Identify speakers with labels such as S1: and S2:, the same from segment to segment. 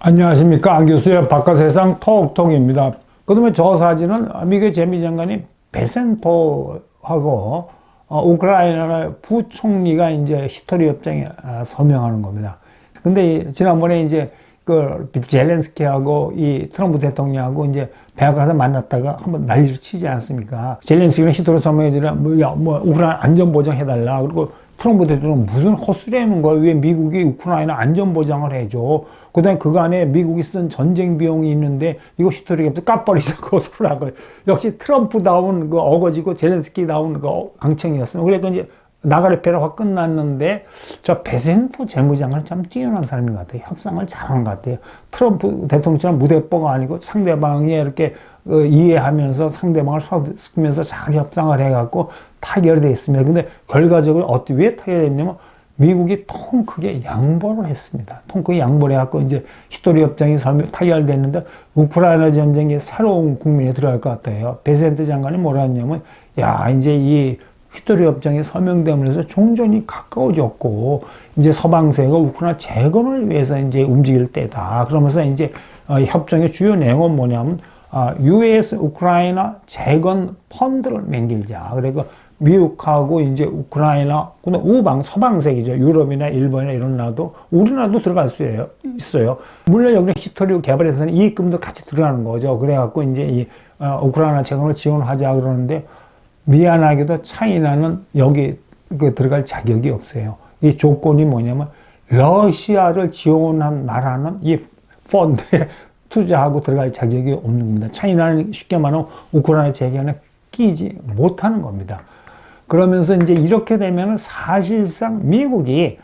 S1: 안녕하십니까. 안 교수의 바깥세상 톡톡입니다. 그다음에 저 사진은 미국의 재미장관이 베센토하고 우크라이나의 부총리가 이제 히스토리 협정에 서명하는 겁니다. 근데 지난번에 이제 그 젤렌스키하고 이 트럼프 대통령하고 이제 백악관에서 만났다가 한번 난리를 치지 않습니까? 젤렌스키는 히스토리 서명해주라, 우크라이나 안전보장 해달라. 그리고 트럼프 대통령은 무슨 헛소리하는 거야. 왜 미국이 우크라이나 안전보장을 해줘. 그 다음에 그거 안에 미국이 쓴 전쟁 비용이 있는데 이거 히스토리가 까버리자고 소리를 한 거예요. 역시 트럼프다운 그 어거지고 젤렌스키다운 그 앙청이었어요. 그래서 이제 나가레페라가 끝났는데 저 베센토 재무장관은 참 뛰어난 사람인 것 같아요. 협상을 잘하는 것 같아요. 트럼프 대통령처럼 무대뽀가 아니고 상대방이 이렇게 이해하면서 상대방을 섞으면서 잘 협상을 해갖고 타결이 됐습니다. 근데 결과적으로 왜 타결됐냐면 미국이 통 크게 양보를 했습니다. 통 크게 양보를 해갖고 이제 히스토리 협정이 타결됐는데 우크라이나 전쟁에 새로운 국면에 들어갈 것 같아요. 베센토 장관이 뭐라 했냐면 야 이제 이 히스토리 협정이 서명되면서 종전이 가까워졌고 이제 서방세가 우크라이나 재건을 위해서 이제 움직일 때다. 그러면서 이제 협정의 주요 내용은 뭐냐면 US 우크라이나 재건 펀드를 맹길자. 그러니까 미국하고 이제 우크라이나, 근데 우방 서방세계죠. 유럽이나 일본이나 이런 나라도 우리나라도 들어갈 수 있어요. 물론 여기 히스토리 개발에서는 이익금도 같이 들어가는 거죠. 그래갖고 이제 이 우크라이나 재건을 지원하자 그러는데 미안하게도 차이나는 여기 들어갈 자격이 없어요. 이 조건이 뭐냐면 러시아를 지원한 나라는 이 펀드에 투자하고 들어갈 자격이 없는 겁니다. 차이나는 쉽게 말하면 우크라이나 재건에 끼지 못하는 겁니다. 그러면서 이제 이렇게 되면 사실상 미국이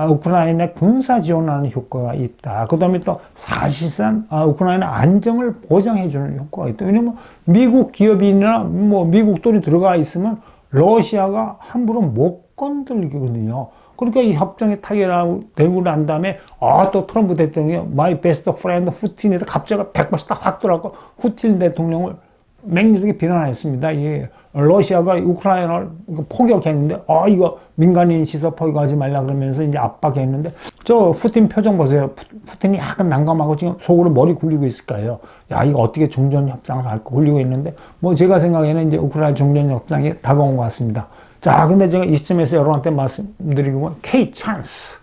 S1: 우크라이나 군사 지원하는 효과가 있다. 그 다음에 또 사실상 우크라이나 안정을 보장해주는 효과가 있다. 왜냐면 미국 기업이나 뭐 미국 돈이 들어가 있으면 러시아가 함부로 못 건들거든요. 그러니까 이 협정이 타결되고 난 다음에 또 트럼프 대통령이 마이 베스트 프렌드 푸틴에서 갑자기 180도 확 돌아가고 푸틴 대통령을 맹렬하게 비난했습니다. 예. 러시아가 우크라이나를 포격했는데, 이거 민간인 시설 포격하지 말라 그러면서 이제 압박했는데, 저 푸틴 표정 보세요. 푸틴이 약간 난감하고 지금 속으로 머리 굴리고 있을 거예요. 야, 이거 어떻게 종전 협상을 할까 굴리고 있는데, 뭐 제가 생각에는 이제 우크라이나 종전 협상이 다가온 것 같습니다. 자, 근데 제가 이 시점에서 여러분한테 말씀드리고, K 찬스.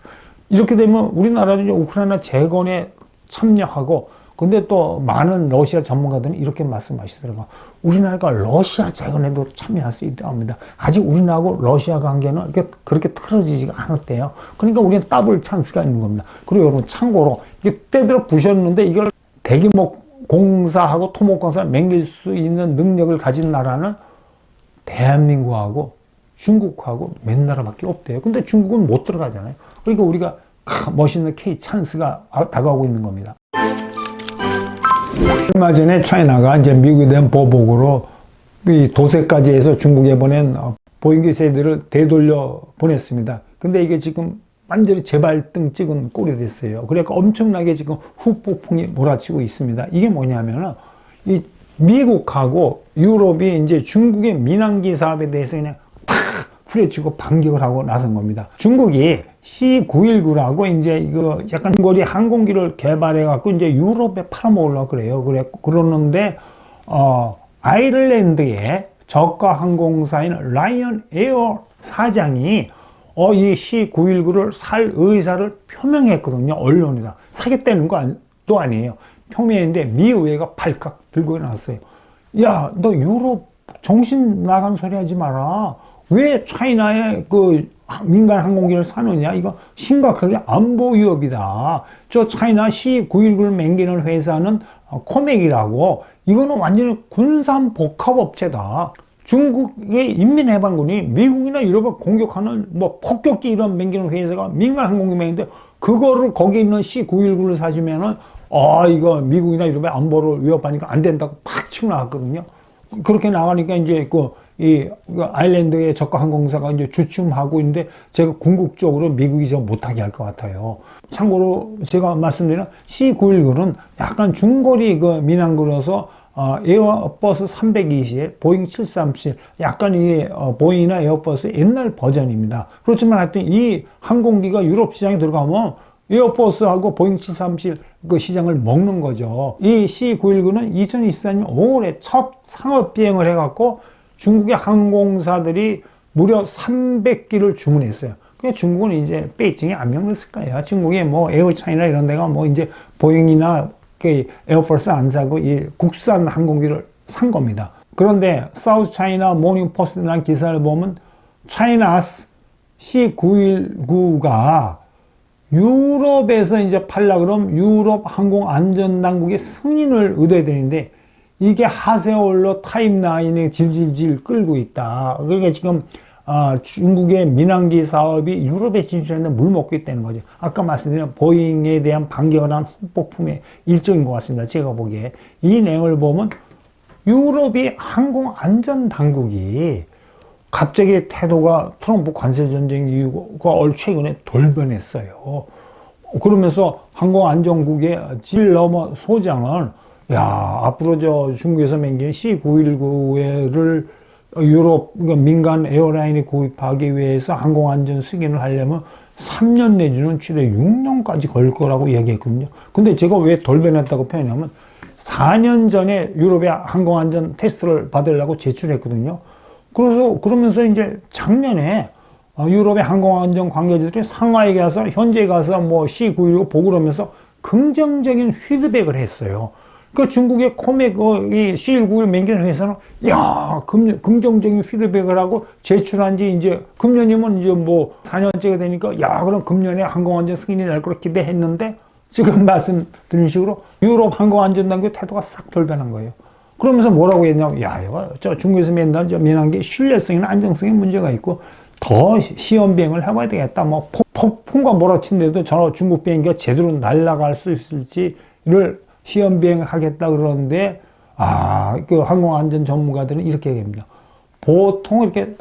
S1: 이렇게 되면 우리나라도 이제 우크라이나 재건에 참여하고, 근데 또 많은 러시아 전문가들은 이렇게 말씀하시더라고요. 우리나라가 러시아 재건에도 참여할 수 있다고 합니다. 아직 우리나라하고 러시아 관계는 그렇게 틀어지지가 않았대요. 그러니까 우리는 더블 찬스가 있는 겁니다. 그리고 여러분 참고로 이게 때들어 부셨는데 이걸 대규모 공사하고 토목공사를 맹길 수 있는 능력을 가진 나라는 대한민국하고 중국하고 몇 나라밖에 없대요. 근데 중국은 못 들어가잖아요. 그러니까 우리가 멋있는 K 찬스가 다가오고 있는 겁니다. 얼마 전에 차이나가 이제 미국에 대한 보복으로 이 도세까지 해서 중국에 보낸 보잉 세대를 되돌려 보냈습니다. 근데 이게 지금 완전히 재발등 찍은 꼴이 됐어요. 그러니까 엄청나게 지금 후폭풍이 몰아치고 있습니다. 이게 뭐냐면은 이 미국하고 유럽이 이제 중국의 민항기 사업에 대해서 그냥 탁 후려치고 반격을 하고 나선 겁니다. 중국이 C919라고 이제 이거 약간 거리 항공기를 개발해 갖고 이제 유럽에 팔아먹으려고 그래요. 그러는데 아일랜드의 저가 항공사인 라이언 에어 사장이 이 C919를 살 의사를 표명했거든요. 언론이다. 사겠다는 것도 아니에요. 표명했는데 미 의회가 발칵 들고 나왔어요. 야, 너 유럽 정신 나간 소리 하지 마라. 왜 차이나의 민간 항공기를 사느냐? 이거 심각하게 안보 위협이다. 저 차이나 C919를 맹기는 회사는 코맥이라고. 이거는 완전히 군산 복합업체다. 중국의 인민해방군이 미국이나 유럽을 공격하는 폭격기 이런 맹기는 회사가 민간 항공기 맹기인데 그거를 거기 있는 C919를 사주면은 이거 미국이나 유럽의 안보를 위협하니까 안 된다고 팍 치고 나왔거든요. 그렇게 나가니까 이제 아일랜드의 저가 항공사가 이제 주춤하고 있는데 제가 궁극적으로 미국이 좀 못하게 할 것 같아요. 참고로 제가 말씀드린 C919는 약간 중거리 민항구라서 에어버스 320, 보잉 737, 약간 이게 보잉이나 에어버스 옛날 버전입니다. 그렇지만 하여튼 이 항공기가 유럽 시장에 들어가면 에어포스하고 보잉 737 그 시장을 먹는 거죠. 이 C919는 2024년 5월에 첫 상업 비행을 해갖고 중국의 항공사들이 무려 300기를 주문했어요. 그러니까 중국은 이제 베이징에 안면 넣었을 거예요. 중국의 뭐 에어차이나 이런 데가 뭐 이제 보잉이나 그 에어포스 안 사고 이 국산 항공기를 산 겁니다. 그런데 사우스 차이나 모닝 포스트라는 기사를 보면 차이나스 C919가 유럽에서 이제 팔라 그러면 유럽 항공안전당국의 승인을 얻어야 되는데 이게 하세올러 타임라인에 질질질 끌고 있다. 그러니까 지금 중국의 민항기 사업이 유럽에 진출했는데 물 먹고 있다는 거죠. 아까 말씀드린 보잉에 대한 반격을 한 후폭풍의 일종인 것 같습니다. 제가 보기에. 이 내용을 보면 유럽의 항공안전당국이 갑자기 태도가 트럼프 관세전쟁 이후가 최근에 돌변했어요. 그러면서 항공안전국의 질러머 소장은 앞으로 저 중국에서 맹기는 C919를 유럽 그러니까 민간 에어라인이 구입하기 위해서 항공안전 승인을 하려면 3년 내지는 최대 6년까지 걸 거라고 이야기했거든요. 근데 제가 왜 돌변했다고 표현하면 4년 전에 유럽의 항공안전 테스트를 받으려고 제출했거든요. 그러면서 이제 작년에 유럽의 항공안전 관계자들이 상하이 가서 현지에 가서 뭐 C919 보고 그러면서 긍정적인 피드백을 했어요. 그 중국의 코메 이 C191 맹기는 회사는 긍정적인 피드백을 하고 제출한 지 이제 금년이면 이제 뭐 4년째가 되니까 그럼 금년에 항공안전 승인이 날 거라 기대했는데 지금 말씀드린 식으로 유럽 항공안전당국의 태도가 싹 돌변한 거예요. 그러면서 뭐라고 했냐면 이거 저 중국에서 맨날 저 민항기 신뢰성이나 안정성에 문제가 있고 더 시험 비행을 해봐야 되겠다. 뭐 폭풍과 몰아치는데도 저 중국 비행기가 제대로 날아갈 수 있을지를 시험 비행하겠다 그러는데 그 항공안전 전문가들은 이렇게 얘기합니다. 보통 이렇게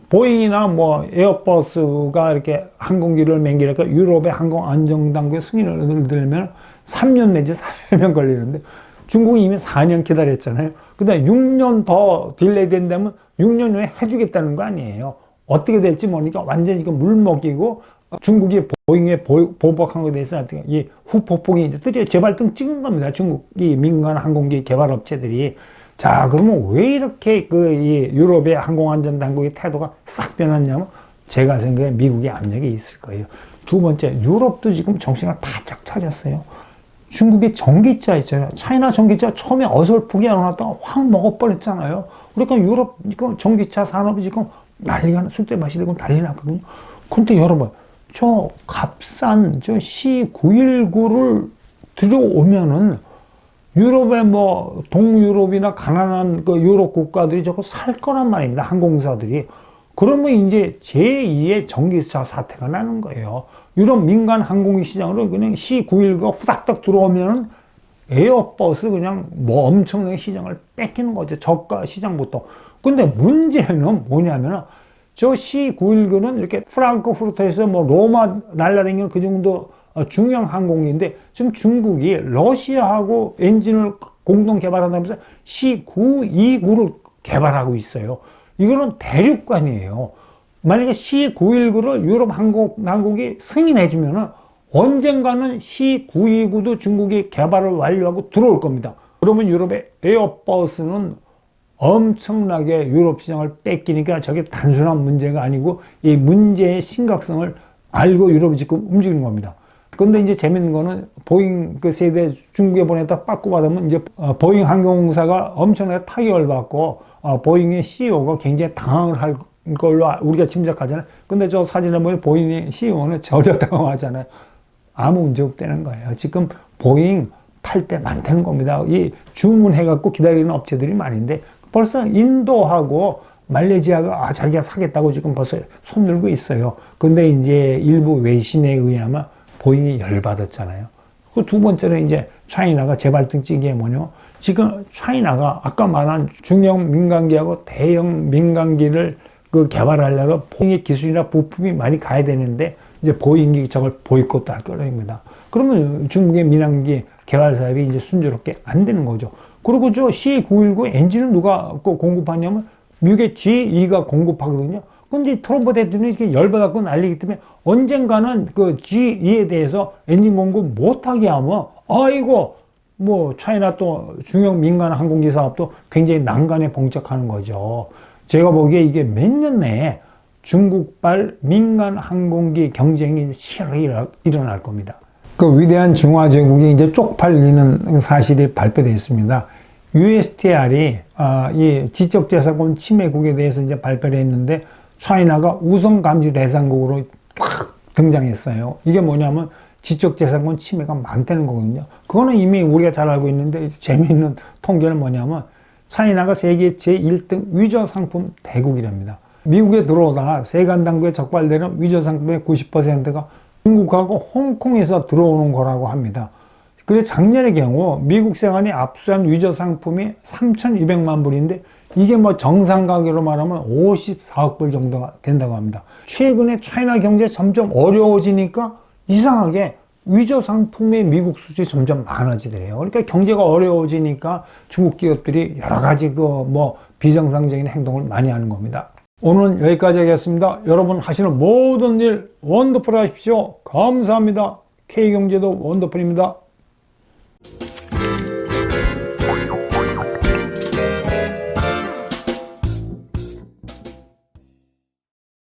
S1: 보잉이나 뭐 에어버스가 이렇게 항공기를 맹기니까 유럽의 항공안전당국의 승인을 얻으려면 3년 내지 4년 걸리는데 중국이 이미 4년 기다렸잖아요. 그다음에 6년 더 딜레이 된다면 6년 후에 해주겠다는 거 아니에요. 어떻게 될지 모르니까 완전히 물 먹이고 중국이 보잉에 보복한 것에 대해서 이 후폭풍이 이제 드디어 제발등 찍은 겁니다. 중국이 민간 항공기 개발 업체들이. 자, 그러면 왜 이렇게 이 유럽의 항공안전당국의 태도가 싹 변했냐면 제가 생각에 미국의 압력이 있을 거예요. 두 번째, 유럽도 지금 정신을 바짝 차렸어요. 중국의 전기차 있잖아요. 차이나 전기차 처음에 어설프게 안 나왔다가 확 먹어버렸잖아요. 그러니까 유럽 전기차 산업이 지금 난리가 쑥대밭이 되고 난리 났거든요. 근데 여러분, 저 값싼 저 C919를 들여오면은 유럽의 뭐 동유럽이나 가난한 그 유럽 국가들이 저거 살 거란 말입니다. 항공사들이. 그러면 이제 제2의 전기차 사태가 나는 거예요. 유럽 민간 항공기 시장으로 그냥 C919가 후닥닥 들어오면은 에어버스 그냥 뭐 엄청나게 시장을 뺏기는 거죠. 저가 시장부터. 근데 문제는 뭐냐면은 저 C919는 이렇게 프랑크푸르트에서 뭐 로마 날라다니는 그 정도 중형 항공기인데 지금 중국이 러시아하고 엔진을 공동 개발한다면서 C929를 개발하고 있어요. 이거는 대륙간이에요. 만약에 C919를 유럽 항공당국이 승인해주면은 언젠가는 C929도 중국이 개발을 완료하고 들어올 겁니다. 그러면 유럽의 에어버스는 엄청나게 유럽 시장을 뺏기니까 저게 단순한 문제가 아니고 이 문제의 심각성을 알고 유럽이 지금 움직이는 겁니다. 근데 이제 재밌는 거는 보잉 그 세대 중국에 보냈다 빠꾸 받으면 이제 보잉 항공사가 엄청나게 타격을 받고 보잉의 CEO가 굉장히 당황을 할 걸로 우리가 짐작하잖아요. 근데 저 사진을 보면 보잉의 CEO는 전혀 당황하잖아요. 아무 문제 없다는 거예요. 지금 보잉 탈 때 많다는 겁니다. 이 주문해갖고 기다리는 업체들이 많은데 벌써 인도하고 말레이시아가 자기가 사겠다고 지금 벌써 손 들고 있어요. 근데 이제 일부 외신에 의하면 보잉이 열받았잖아요. 그 두 번째는 이제 차이나가 제발등 찍기에 뭐냐. 지금 차이나가 아까 말한 중형 민간기하고 대형 민간기를 개발하려면 보잉의 기술이나 부품이 많이 가야 되는데 이제 보잉이 저걸 보이콧도 할 거랍니다. 그러면 중국의 민항기 개발 사업이 이제 순조롭게 안 되는 거죠. 그리고 저 C919 엔진을 누가 공급하냐면 미국의 GE가 공급하거든요. 근데 트럼프 대통령이 이렇게 열받았고 난리기 때문에 언젠가는 그 GE에 대해서 엔진 공급 못하게 하면, 아이고, 뭐, 차이나 또 중형 민간 항공기 사업도 굉장히 난간에 봉착하는 거죠. 제가 보기에 이게 몇 년 내에 중국발 민간 항공기 경쟁이 실히 일어날 겁니다. 그 위대한 중화제국이 이제 쪽팔리는 사실이 발표되어 있습니다. USTR이 이 지적재산권 침해국에 대해서 이제 발표를 했는데 차이나가 우선 감지 대상국으로 딱 등장했어요. 이게 뭐냐면 지적재산권 침해가 많다는 거거든요. 그거는 이미 우리가 잘 알고 있는데 재미있는 통계는 뭐냐면 차이나가 세계 제1등 위조 상품 대국이랍니다. 미국에 들어오다가 세관 당국에 적발되는 위조 상품의 90%가 중국하고 홍콩에서 들어오는 거라고 합니다. 그래서 작년의 경우 미국 세관이 압수한 위조 상품이 3,200만 불인데 이게 뭐 정상 가격으로 말하면 54억 불 정도가 된다고 합니다. 최근에 차이나 경제 점점 어려워지니까 이상하게 위조 상품의 미국 수출이 점점 많아지더래요. 그러니까 경제가 어려워지니까 중국 기업들이 여러 가지 그 뭐 비정상적인 행동을 많이 하는 겁니다. 오늘은 여기까지 하겠습니다. 여러분 하시는 모든 일 원더풀 하십시오. 감사합니다. K경제도 원더풀입니다.